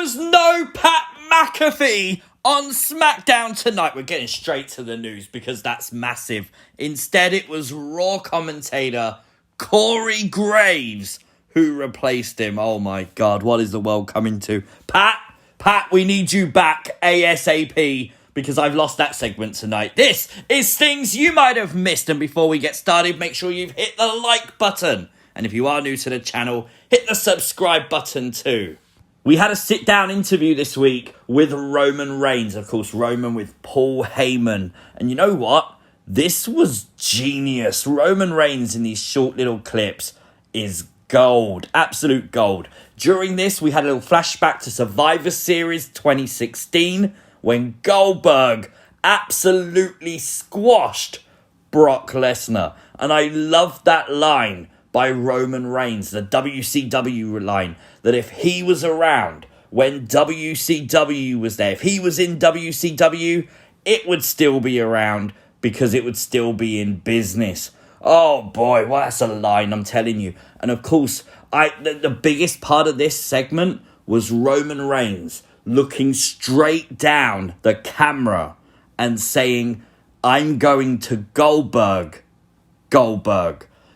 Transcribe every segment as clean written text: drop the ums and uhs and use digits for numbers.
was no Pat McAfee on SmackDown tonight. We're getting straight to the news because that's massive. Instead, it was Raw commentator Corey Graves who replaced him. Oh my God, what is the world coming to? Pat, we need you back ASAP because I've lost that segment tonight. This is things you might have missed. And before we get started, make sure you've hit the like button. And if you are new to the channel, hit the subscribe button too. We had a sit-down interview this week with Roman Reigns. Of course, Roman with Paul Heyman. And you know what? This was genius. Roman Reigns in these short little clips is gold. Absolute gold. During this, we had a little flashback to Survivor Series 2016 when Goldberg absolutely squashed Brock Lesnar. And I love that line by Roman Reigns, the WCW line, that if he was around when WCW was there, if he was in WCW, it would still be around because it would still be in business. Oh boy, well, that's a line, I'm telling you. And of course, the biggest part of this segment was Roman Reigns looking straight down the camera and saying, "I'm going to Goldberg.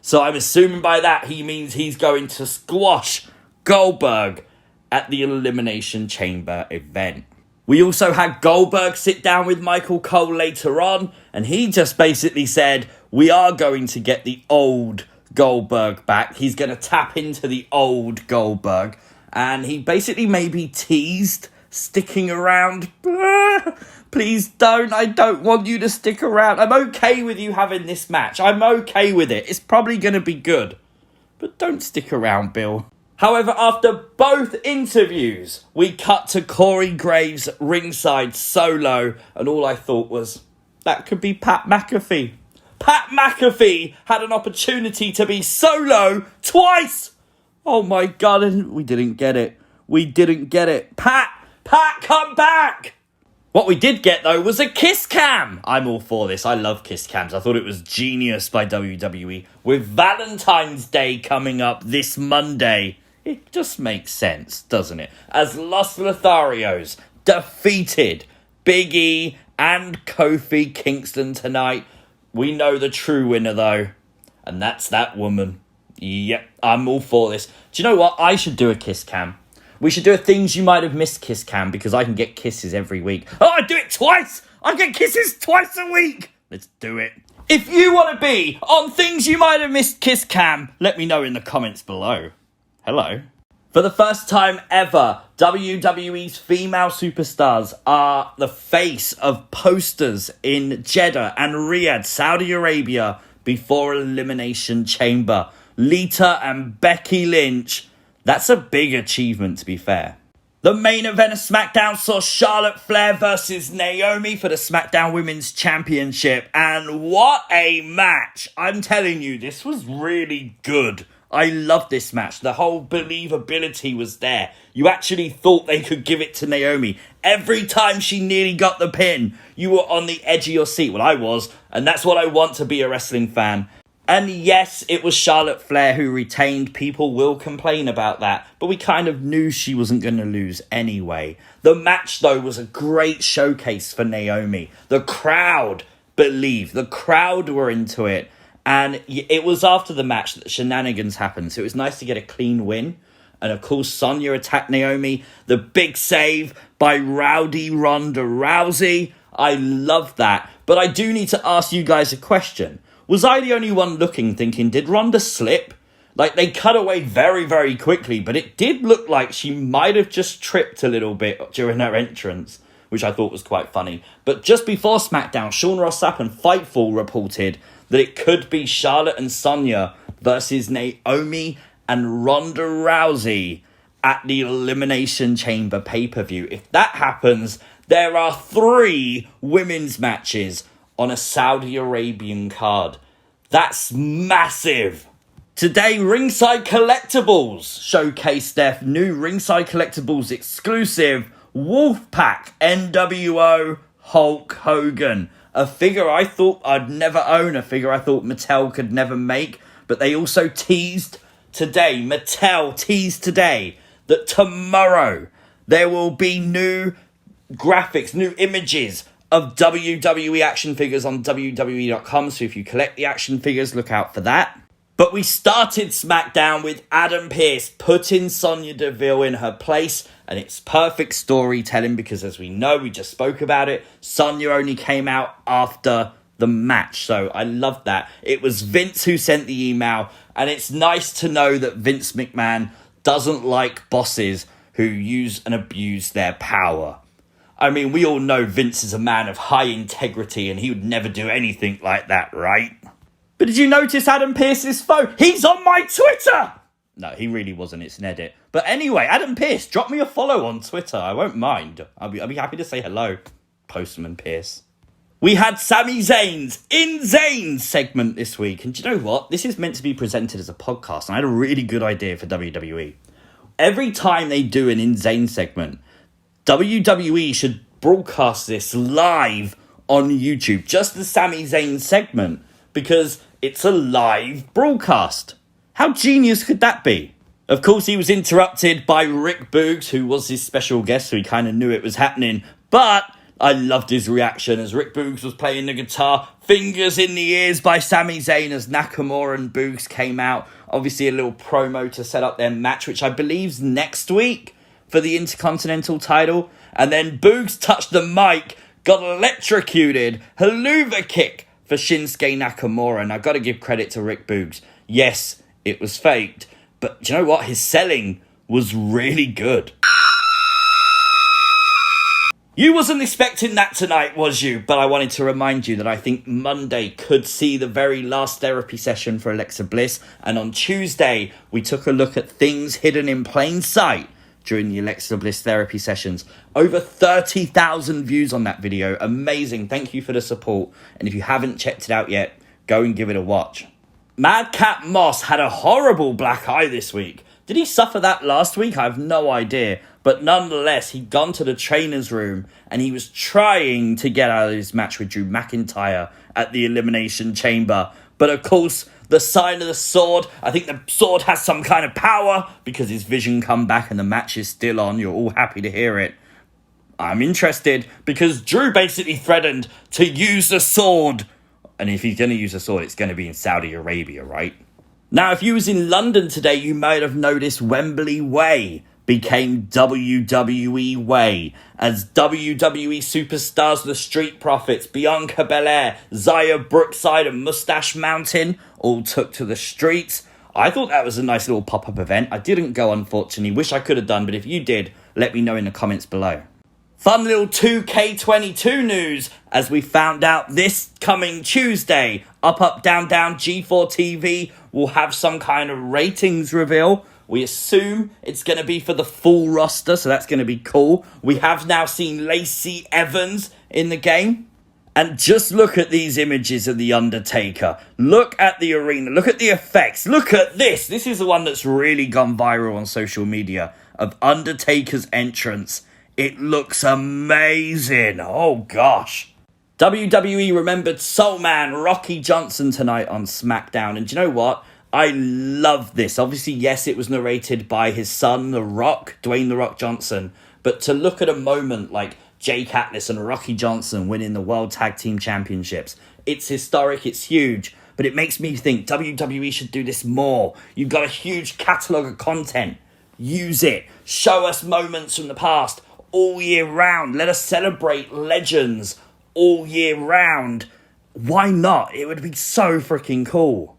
So I'm assuming by that he means he's going to squash Goldberg at the Elimination Chamber event. We also had Goldberg sit down with Michael Cole later on, and he just basically said, we are going to get the old Goldberg back. He's going to tap into the old Goldberg. And he basically maybe teased sticking around. Please don't. I don't want you to stick around. I'm okay with you having this match. I'm okay with it. It's probably going to be good. But don't stick around, Bill. However, after both interviews, we cut to Corey Graves' ringside solo. And all I thought was, that could be Pat McAfee. Pat McAfee had an opportunity to be solo twice. Oh my God, and we didn't get it. Pat, come back. What we did get, though, was a Kisscam. I'm all for this. I love Kisscams. I thought it was genius by WWE. With Valentine's Day coming up this Monday, it just makes sense, doesn't it? As Los Lotharios defeated Big E and Kofi Kingston tonight. We know the true winner, though, and that's that woman. Yep, I'm all for this. Do you know what? I should do a Kisscam. We should do a things you might have missed Kisscam because I can get kisses every week. Oh, I do it twice! I get kisses twice a week! Let's do it. If you want to be on things you might have missed Kisscam, let me know in the comments below. Hello. For the first time ever, WWE's female superstars are the face of posters in Jeddah and Riyadh, Saudi Arabia, before Elimination Chamber. Lita and Becky Lynch. That's a big achievement, to be fair. The main event of SmackDown saw Charlotte Flair versus Naomi for the SmackDown Women's Championship. And what a match! I'm telling you, this was really good. I loved this match. The whole believability was there. You actually thought they could give it to Naomi. Every time she nearly got the pin, you were on the edge of your seat. Well, I was. And that's what I want to be a wrestling fan. And yes, it was Charlotte Flair who retained. People will complain about that, but we kind of knew she wasn't going to lose anyway. The match, though, was a great showcase for Naomi. The crowd believed. The crowd were into it. And it was after the match that shenanigans happened, so it was nice to get a clean win. And of course, Sonya attacked Naomi. The big save by rowdy Ronda Rousey. I love that. But I do need to ask you guys a question. Was I the only one looking, thinking, did Ronda slip? Like, they cut away very, very quickly, but it did look like she might have just tripped a little bit during her entrance, which I thought was quite funny. But just before SmackDown, Sean Ross Sapp and Fightful reported that it could be Charlotte and Sonya versus Naomi and Ronda Rousey at the Elimination Chamber pay-per-view. If that happens, there are 3 women's matches on a Saudi Arabian card. That's massive. Today, Ringside Collectibles showcased their new Ringside Collectibles exclusive Wolfpack NWO Hulk Hogan. A figure I thought I'd never own, a figure I thought Mattel could never make. But they also teased today, Mattel teased today, that tomorrow there will be new graphics, new images of WWE action figures on WWE.com. So if you collect the action figures, look out for that. But we started SmackDown with Adam Pearce putting Sonya Deville in her place. And it's perfect storytelling because, as we know, we just spoke about it, Sonya only came out after the match. So I love that. It was Vince who sent the email. And it's nice to know that Vince McMahon doesn't like bosses who use and abuse their power. I mean, we all know Vince is a man of high integrity and he would never do anything like that, right? But did you notice Adam Pearce's phone? He's on my Twitter! No, he really wasn't. It's an edit. But anyway, Adam Pearce, drop me a follow on Twitter. I won't mind. I'll be happy to say hello, Postman Pearce. We had Sami Zayn's In Zayn segment this week. And do you know what? This is meant to be presented as a podcast. And I had a really good idea for WWE. Every time they do an In Zayn segment, WWE should broadcast this live on YouTube. Just the Sami Zayn segment. Because it's a live broadcast. How genius could that be? Of course, he was interrupted by Rick Boogs, who was his special guest, so he kind of knew it was happening. But I loved his reaction as Rick Boogs was playing the guitar. Fingers in the ears by Sami Zayn as Nakamura and Boogs came out. Obviously, a little promo to set up their match, which I believe's next week for the Intercontinental title. And then Boogs touched the mic, got electrocuted, haluva kick for Shinsuke Nakamura. And I've got to give credit to Rick Boogs. Yes, it was faked, but do you know what? His selling was really good. You wasn't expecting that tonight, was you? But I wanted to remind you that I think Monday could see the very last therapy session for Alexa Bliss. And on Tuesday, we took a look at things hidden in plain sight during the Alexa Bliss therapy sessions. Over 30,000 views on that video. Amazing. Thank you for the support. And if you haven't checked it out yet, go and give it a watch. Madcap Moss had a horrible black eye this week. Did he suffer that last week? I have no idea. But nonetheless, he'd gone to the trainer's room and he was trying to get out of his match with Drew McIntyre at the Elimination Chamber. But of course, the sign of the sword, I think the sword has some kind of power because his vision come back and the match is still on. You're all happy to hear it. I'm interested because Drew basically threatened to use the sword. And if he's going to use a sword, it's going to be in Saudi Arabia, right? Now, if you was in London today, you might have noticed Wembley Way became WWE Way as WWE Superstars, the Street Profits, Bianca Belair, Xia Brookside and Mustache Mountain all took to the streets. I thought that was a nice little pop-up event. I didn't go, unfortunately. Wish I could have done, but if you did, let me know in the comments below. Fun little 2K22 news as we found out this coming Tuesday, Up, Down, G4 TV will have some kind of ratings reveal. We assume it's going to be for the full roster, so that's going to be cool. We have now seen Lacey Evans in the game. And just look at these images of The Undertaker. Look at the arena. Look at the effects. Look at this. This is the one that's really gone viral on social media of Undertaker's entrance. It looks amazing. Oh, gosh. WWE remembered Soul Man Rocky Johnson tonight on SmackDown. And do you know what? I love this. Obviously, yes, it was narrated by his son, The Rock, Dwayne The Rock Johnson. But to look at a moment like Jake Atlas and Rocky Johnson winning the World Tag Team Championships, it's historic, it's huge. But it makes me think WWE should do this more. You've got a huge catalogue of content. Use it. Show us moments from the past all year round. Let us celebrate legends all year round. Why not? It would be so freaking cool.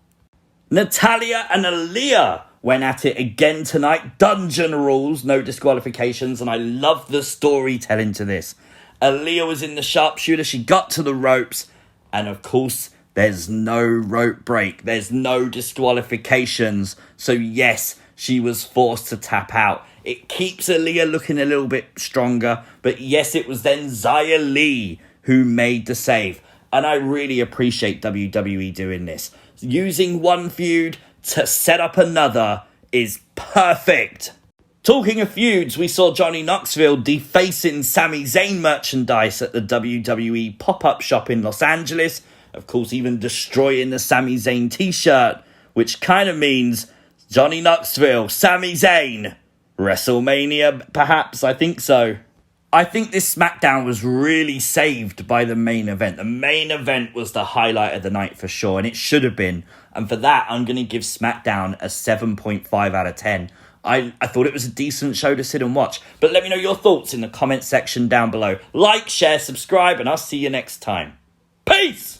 Natalya and Aaliyah went at it again tonight. Dungeon rules, no disqualifications, and I love the storytelling to this. Aaliyah was in the sharpshooter. She got to the ropes, and of course, there's no rope break. There's no disqualifications. So yes, she was forced to tap out. It keeps Aaliyah looking a little bit stronger, but yes, it was then Xia Li who made the save. And I really appreciate WWE doing this. Using one feud to set up another is perfect. Talking of feuds, we saw Johnny Knoxville defacing Sami Zayn merchandise at the WWE pop-up shop in Los Angeles. Of course, even destroying the Sami Zayn t-shirt, which kind of means Johnny Knoxville, Sami Zayn, WrestleMania, perhaps? I think so. I think this SmackDown was really saved by the main event. The main event was the highlight of the night for sure, and it should have been. And for that, I'm going to give SmackDown a 7.5 out of 10. I thought it was a decent show to sit and watch. But let me know your thoughts in the comment section down below. Like, share, subscribe, and I'll see you next time. Peace!